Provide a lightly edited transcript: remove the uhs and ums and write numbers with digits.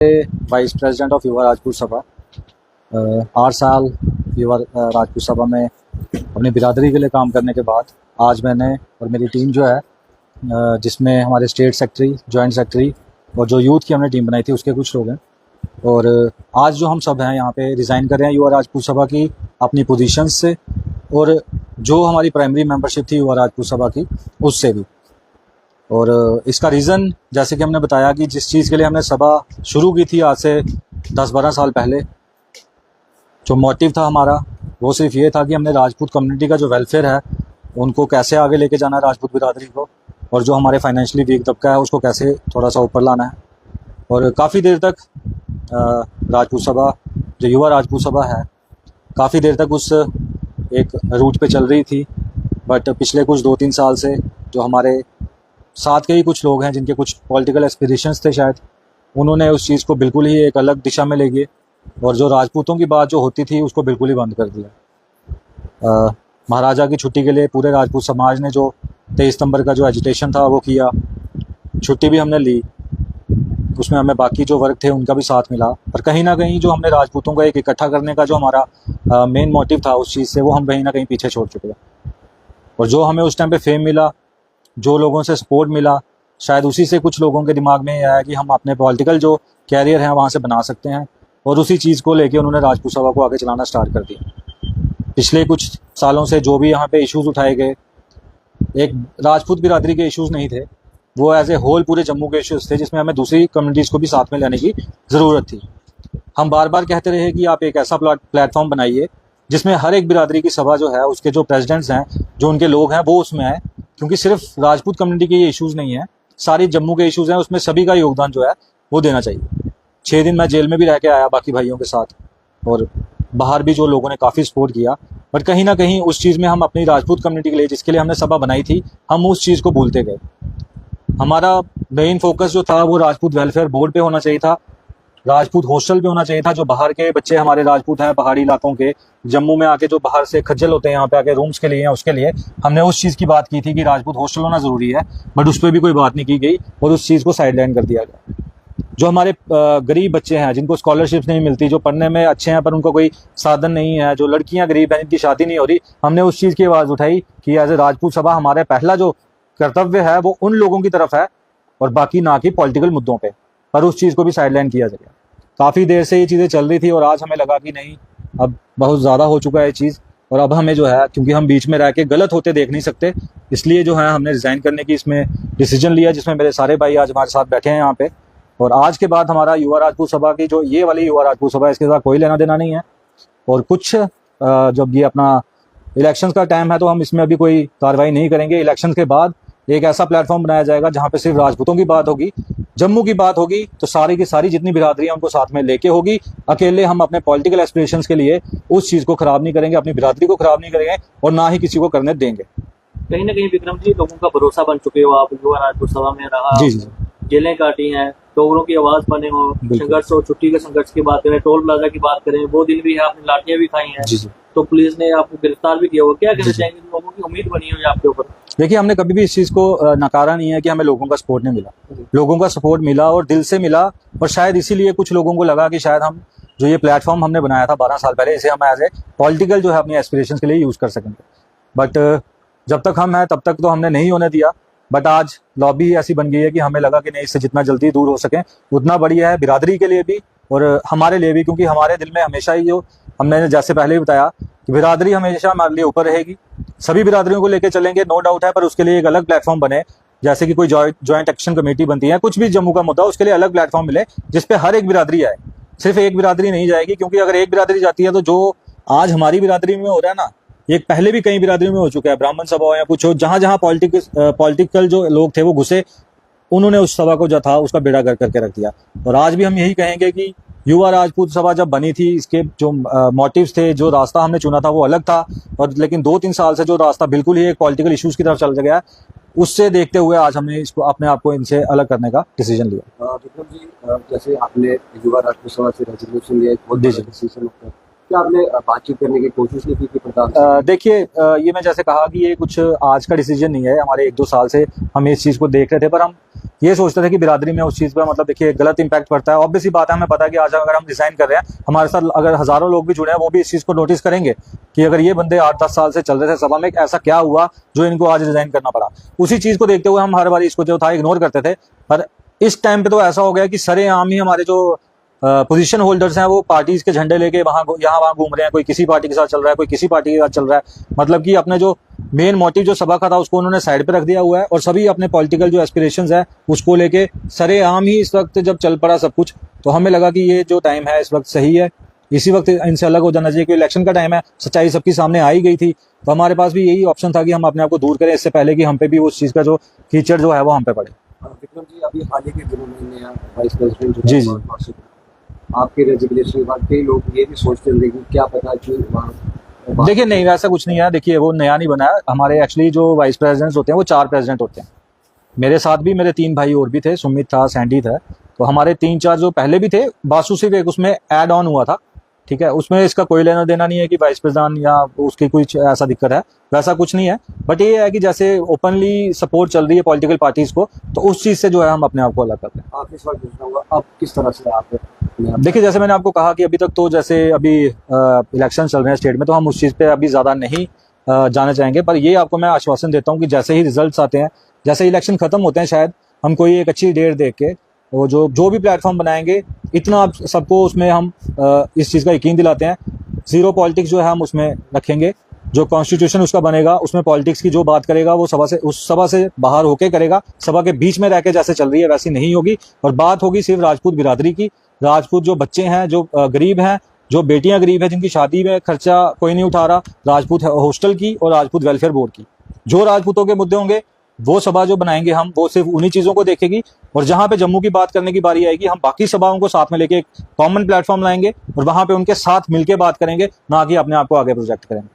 Vice president of युवा राजपूत सभा। 8 साल युवा राजपूत सभा में अपनी बिरादरी के लिए काम करने के बाद आज मैंने और मेरी टीम जो है, जिसमें हमारे स्टेट सेक्रेटरी, जॉइंट सेक्रेटरी और जो यूथ की हमने टीम बनाई थी उसके कुछ लोग हैं, और आज जो हम सब हैं यहाँ पे रिज़ाइन कर रहे हैं युवा राजपूत सभा की अपनी पोजीशन से, और जो हमारी प्राइमरी मेंबरशिप थी युवा राजपूत सभा की उससे भी। और इसका रीज़न जैसे कि हमने बताया कि जिस चीज़ के लिए हमने सभा शुरू की थी आज से 10-12 साल पहले, जो मोटिव था हमारा वो सिर्फ ये था कि हमने राजपूत कम्युनिटी का जो वेलफेयर है उनको कैसे आगे लेके जाना है, राजपूत बिरादरी को, और जो हमारे फाइनेंशियली वीक तबका है उसको कैसे थोड़ा सा ऊपर लाना है। और काफ़ी देर तक राजपूत सभा, जो युवा राजपूत सभा है, काफ़ी देर तक उस एक रूट पे चल रही थी। बट पिछले कुछ 2-3 साल से जो हमारे साथ के ही कुछ लोग हैं जिनके कुछ पॉलिटिकल एस्पिरेशंस थे, शायद उन्होंने उस चीज़ को बिल्कुल ही एक अलग दिशा में ले गए और जो राजपूतों की बात जो होती थी उसको बिल्कुल ही बंद कर दिया। महाराजा की छुट्टी के लिए पूरे राजपूत समाज ने जो 23 सितंबर का जो एजिटेशन था वो किया, छुट्टी भी हमने ली, उसमें हमें बाकी जो वर्ग थे उनका भी साथ मिला, पर कहीं ना कहीं जो हमने राजपूतों को एक इकट्ठा करने का जो हमारा मेन मोटिव था उस चीज़ से वो हम कहीं ना कहीं पीछे छोड़ चुके हैं। और जो हमें उस टाइम पे फेम मिला, जो लोगों से सपोर्ट मिला, शायद उसी से कुछ लोगों के दिमाग में ये आया कि हम अपने पॉलिटिकल जो कैरियर है वहाँ से बना सकते हैं, और उसी चीज़ को लेके उन्होंने राजपूत सभा को आगे चलाना स्टार्ट कर दिया। पिछले कुछ सालों से जो भी यहाँ पे इश्यूज़ उठाए गए, एक राजपूत बिरादरी के इश्यूज़ नहीं थे, वो एज ए होल पूरे जम्मू के इश्यूज़ थे जिसमें हमें दूसरी कम्युनिटीज़ को भी साथ में लेने की ज़रूरत थी। हम बार बार कहते रहे कि आप एक ऐसा प्लेटफॉर्म बनाइए जिसमें हर एक बिरादरी की सभा जो है उसके जो प्रेसिडेंट्स हैं, जो उनके लोग हैं वो उसमें आए, क्योंकि सिर्फ राजपूत कम्युनिटी के ये इश्यूज़ नहीं है, सारी जम्मू के इश्यूज़ हैं, उसमें सभी का योगदान जो है वो देना चाहिए। 6 दिन मैं जेल में भी रह के आया बाकी भाइयों के साथ, और बाहर भी जो लोगों ने काफ़ी सपोर्ट किया, बट कहीं ना कहीं उस चीज़ में हम अपनी राजपूत कम्युनिटी के लिए जिसके लिए हमने सभा बनाई थी, हम उस चीज़ को भूलते गए। हमारा मेन फोकस जो था वो राजपूत वेलफेयर बोर्ड पे होना चाहिए था, राजपूत हॉस्टल पे होना चाहिए था। जो बाहर के बच्चे हमारे राजपूत हैं पहाड़ी इलाकों के, जम्मू में आके जो बाहर से खज्जल होते हैं यहाँ पे आके रूम्स के लिए, उसके लिए हमने उस चीज़ की बात की थी कि राजपूत हॉस्टल होना ज़रूरी है, बट उस पर भी कोई बात नहीं की गई और उस चीज़ को साइडलाइन कर दिया गया। जो हमारे गरीब बच्चे हैं जिनको स्कॉलरशिप्स नहीं मिलती, जो पढ़ने में अच्छे हैं पर उनका कोई साधन नहीं है, जो लड़कियां गरीब हैं जिनकी शादी नहीं हो रही, हमने उस चीज़ की आवाज़ उठाई कि एज ए राजपूत सभा हमारे पहला जो कर्तव्य है वो उन लोगों की तरफ है और बाकी ना कि पॉलिटिकल मुद्दों पे, पर उस चीज़ को भी साइडलाइन किया जाएगा। काफ़ी देर से ये चीज़ें चल रही थी और आज हमें लगा कि नहीं, अब बहुत ज़्यादा हो चुका है ये चीज़, और अब हमें जो है, क्योंकि हम बीच में रह के गलत होते देख नहीं सकते, इसलिए जो है हमने रिज़ाइन करने की इसमें डिसीजन लिया, जिसमें मेरे सारे भाई आज हमारे साथ बैठे हैं यहाँ पे। और आज के बाद हमारा युवा राजपूत सभा की जो ये वाली युवा राजपूत सभा, इसके साथ कोई लेना देना नहीं है। और कुछ जब ये अपना इलेक्शन का टाइम है तो हम इसमें अभी कोई कार्रवाई नहीं करेंगे। इलेक्शन के बाद एक ऐसा प्लेटफॉर्म बनाया जाएगा जहाँ पे सिर्फ राजपूतों की बात होगी, जम्मू की बात होगी, तो सारी की सारी जितनी बिरादरी है उनको साथ में लेके होगी। अकेले हम अपने पॉलिटिकल एस्पिरेशंस के लिए उस चीज़ को खराब नहीं करेंगे, अपनी बिरादरी को खराब नहीं करेंगे और ना ही किसी को करने देंगे। कहीं ना कहीं विक्रम जी लोगों का भरोसा बन चुके हो आप, युवा राजपूत सभा में रहा, जी जी, जेलें काटी हैं, डोगरों की आवाज बने हो, संघर्ष और छुट्टी के संघर्ष की बात करें, टोल प्लाजा की बात करें, वो दिन भी है, आपने लाठियां भी खाई हैं, तो पुलिस ने आपको गिरफ्तार भी किया होगा। क्या कहना चाहेंगे, लोगों की उम्मीद बनी हुई है आपके ऊपर? देखिए, हमने कभी भी इस चीज़ को नकारा नहीं है कि हमें लोगों का सपोर्ट नहीं मिला, लोगों का सपोर्ट मिला और दिल से मिला, और शायद इसीलिए कुछ लोगों को लगा कि शायद हम जो ये प्लेटफॉर्म हमने बनाया था 12 साल पहले, इसे हम एज ए पॉलिटिकल जो है अपनी एस्पिरेशंस के लिए यूज़ कर सकेंगे। बट जब तक हम हैं तब तक तो हमने नहीं होने दिया, बट आज लॉबी ही ऐसी बन गई है कि हमें लगा कि नहीं, इससे जितना जल्दी दूर हो सके उतना बढ़िया है, बिरादरी के लिए भी और हमारे लिए भी, क्योंकि हमारे दिल में हमेशा ही जो हमने जैसे पहले भी बताया कि बिरादरी हमेशा हमारे लिए ऊपर रहेगी। सभी बिरादरियों को लेकर चलेंगे, नो डाउट है, पर उसके लिए एक अलग प्लेटफॉर्म बने, जैसे कि कोई जॉइंट एक्शन कमेटी बनती है, कुछ भी जम्मू का मुद्दा, उसके लिए अलग प्लेटफॉर्म मिले जिसपे हर एक बिरादरी आए। सिर्फ एक बिरादरी नहीं जाएगी, क्योंकि अगर एक बिरादरी जाती है तो जो आज हमारी बिरादरी में हो रहा है ना, ये पहले भी कई बिरादरी में हो चुका है, ब्राह्मण सभा हो या कुछ हो, जहां जहां पॉलिटिकल जो लोग थे वो घुसे, उन्होंने उस सभा को जो था उसका बेड़ा गर्क करके रख दिया। और आज भी हम यही कहेंगे कि युवा राजपूत सभा जब बनी थी, इसके जो मोटिव्स थे, जो रास्ता हमने चुना था वो अलग था, और लेकिन 2-3 साल से जो रास्ता बिल्कुल ही एक पॉलिटिकल इश्यूज की तरफ चल गया, उससे देखते हुए आज हमने इसको अपने आप को इनसे अलग करने का डिसीजन लिया। विक्रम जी, जैसे आपने युवा राजपूत सभा से रेजोल्यूशन लिया, बहुत बड़ा डिसीजन होता है, क्या आपने बातचीत करने की कोशिश नहीं की प्रधान? देखिए, ये मैं जैसे कहा कि ये कुछ आज का डिसीजन नहीं है, हमारे 1-2 साल से हम इस चीज़ को देख रहे थे, पर हम ये सोचते थे कि बिरादरी में उस चीज़ पर मतलब देखिए गलत इंपैक्ट पड़ता है। ऑब्वियसली बात है, हमें पता है कि आज अगर हम डिज़ाइन कर रहे हैं, हमारे साथ अगर हज़ारों लोग भी जुड़े हैं, वो भी इस चीज़ को नोटिस करेंगे कि अगर ये बंदे 8-10 साल से चल रहे थे सभा में, ऐसा क्या हुआ जो इनको आज डिज़ाइन करना पड़ा। उसी चीज़ को देखते हुए हम हर बार इसको जो था इग्नोर करते थे। पर इस टाइम पे तो ऐसा हो गया कि सरेआम ही हमारे जो पोजीशन होल्डर्स हैं वो पार्टीज के झंडे लेके वहाँ घूम रहे हैं। कोई किसी पार्टी के साथ चल रहा है, कोई किसी पार्टी के साथ चल रहा है। मतलब कि अपने जो मेन मोटिव जो सभा का था उसको उन्होंने साइड पे रख दिया हुआ है, और सभी अपने पॉलिटिकल जो एस्पिरेशंस है उसको लेके सरेआम ही इस वक्त जब चल पड़ा सब कुछ, तो हमें लगा कि ये जो टाइम है इस वक्त सही है, इसी वक्त इनसे अलग हो जाना चाहिए। क्योंकि इलेक्शन का टाइम है, सच्चाई सबके सामने आ ही गई थी, तो हमारे पास भी यही ऑप्शन था कि हम अपने आप को दूर करें इससे पहले कि हम पे भी उस चीज़ का जो कीचड़ जो है वो हम पे पड़े। विक्रम जी, अभी हाल ही के दिनों में नया वाइस प्रेसिडेंट जो जी, है, जी। बहुत बात आपके रेजिग्नेशन के बाद कई लोग ये भी सोचते होंगे कि क्या पता कि वहाँ देखिए नहीं, वैसा कुछ नहीं है। देखिए वो नया नहीं बना है। हमारे एक्चुअली जो वाइस प्रेसिडेंट्स होते हैं वो 4 प्रेसिडेंट होते हैं। मेरे साथ भी मेरे 3 भाई और भी थे, सुमित था, सैंडी था। तो हमारे 3-4 जो पहले भी थे, बासु सिर्फ एक उसमें ऐड ऑन हुआ था, ठीक है। उसमें इसका कोई लेना देना नहीं है कि वाइस प्रेसिडेंट या उसकी कुछ ऐसा दिक्कत है, वैसा कुछ नहीं है। बट ये है कि जैसे ओपनली सपोर्ट चल रही है पॉलिटिकल पार्टीज को, तो उस चीज़ से जो है हम अपने आप को अलग करते हैं। आप इस बार पूछना होगा, अब किस तरह से आप देखिए जैसे मैंने आपको कहा कि अभी तक तो जैसे अभी इलेक्शन चल रहे हैं स्टेट में, तो हम उस चीज़ पे अभी ज़्यादा नहीं जाना चाहेंगे। पर ये आपको मैं आश्वासन देता हूँ कि जैसे ही रिजल्ट्स आते हैं, जैसे इलेक्शन खत्म होते हैं, शायद हम कोई एक अच्छी डेट देख के वो जो भी प्लेटफॉर्म बनाएंगे, इतना आप सबको उसमें हम इस चीज़ का यकीन दिलाते हैं, ज़ीरो पॉलिटिक्स जो है हम उसमें रखेंगे। जो कॉन्स्टिट्यूशन उसका बनेगा उसमें पॉलिटिक्स की जो बात करेगा वो उस सभा से बाहर होके करेगा, सभा के बीच में रह के जैसे चल रही है वैसी नहीं होगी। और बात होगी सिर्फ राजपूत बिरादरी की, राजपूत जो बच्चे हैं, जो गरीब हैं, जो बेटियां गरीब हैं, जिनकी शादी में खर्चा कोई नहीं उठा रहा, राजपूत हॉस्टल की और राजपूत वेलफेयर बोर्ड की। जो राजपूतों के मुद्दे होंगे वो सभा जो बनाएंगे हम, वो सिर्फ उन्हीं चीज़ों को देखेगी। और जहां पे जम्मू की बात करने की बारी आएगी, हम बाकी सभाओं को साथ में लेके एक कॉमन प्लेटफॉर्म लाएंगे और वहां पे उनके साथ मिलके बात करेंगे, ना कि अपने आप को आगे प्रोजेक्ट करेंगे।